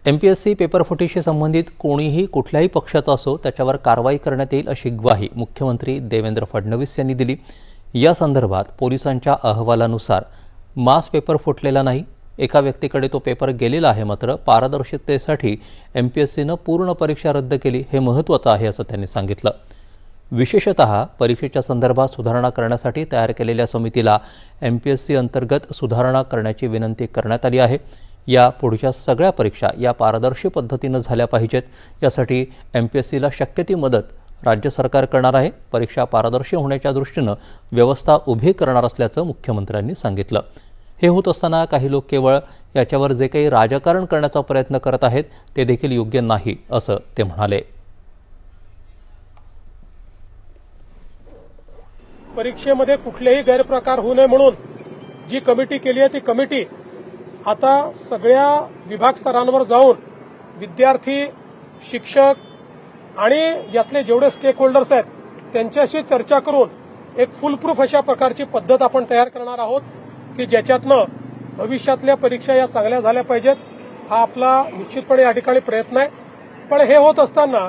MPSC पेपरफुटीशी संबंधित कोणीही कुठल्याही पक्षाचा असो त्याच्यावर कारवाई करण्यात येईल अशी ग्वाही मुख्यमंत्री देवेंद्र फडणवीस यांनी दिली। या संदर्भात पोलिसांच्या अहवालानुसार मास पेपर फुटलेला नाही, एका व्यक्तीकडे तो पेपर गेलेला आहे, मात्र पारदर्शकतेसाठी एमपीएससीनं पूर्ण परीक्षा रद्द केली हे महत्त्वाचं आहे असं त्यांनी सांगितलं। विशेषतः परीक्षेच्या संदर्भात सुधारणा करण्यासाठी तयार केलेल्या समितीला एमपीएससी अंतर्गत सुधारणा करण्याची विनंती करण्यात आली आहे। या पुढच्या सगळ्या परीक्षा या पारदर्शी पद्धतीने झाल्या पाहिजेत, यासाठी एमपीएससीला शक्य ती मदत राज्य सरकार करणार आहे। परीक्षा पारदर्शी होण्याच्या दृष्टीने व्यवस्था उभी करणार असल्याचं मुख्यमंत्र्यांनी सांगितलं। हे होत असताना काही लोक केवळ याच्यावर जे काही राजकारण करण्याचा प्रयत्न करत आहेत ते देखील योग्य नाही असं ते म्हणाले। परीक्षेमध्ये कुठलेही गैरप्रकार होऊ नये म्हणून जी कमिटी केली आहे ती कमिटी आता सगळ्या विभाग स्तरांवर जाऊन विद्यार्थी, शिक्षक आणि यातले जेवढे स्टेक होल्डर्स आहेत त्यांच्याशी चर्चा करून एक फुलप्रूफ अशा प्रकारची पद्धत आपण तयार करणार आहोत की ज्याच्यातनं भविष्यातल्या परीक्षा या चांगल्या झाल्या पाहिजेत। हा आपला निश्चितपणे या ठिकाणी प्रयत्न आहे। पण हे होत असताना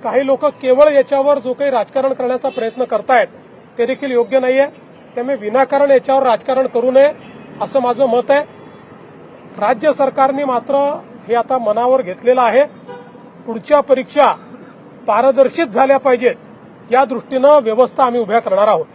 काही लोक केवळ याच्यावर जो काही राजकारण करण्याचा प्रयत्न करतायत ते देखील योग्य नाहीये। त्यामुळे विनाकारण याच्यावर राजकारण करू नये असं माझं मत आहे। राज्य सरकारने मात्र हे आता मनावर घेतलेलं आहे। पुढच्या परीक्षा पारदर्शित झाल्या पाहिजेत या दृष्टीनं व्यवस्था आम्ही उभ्या करणार आहोत।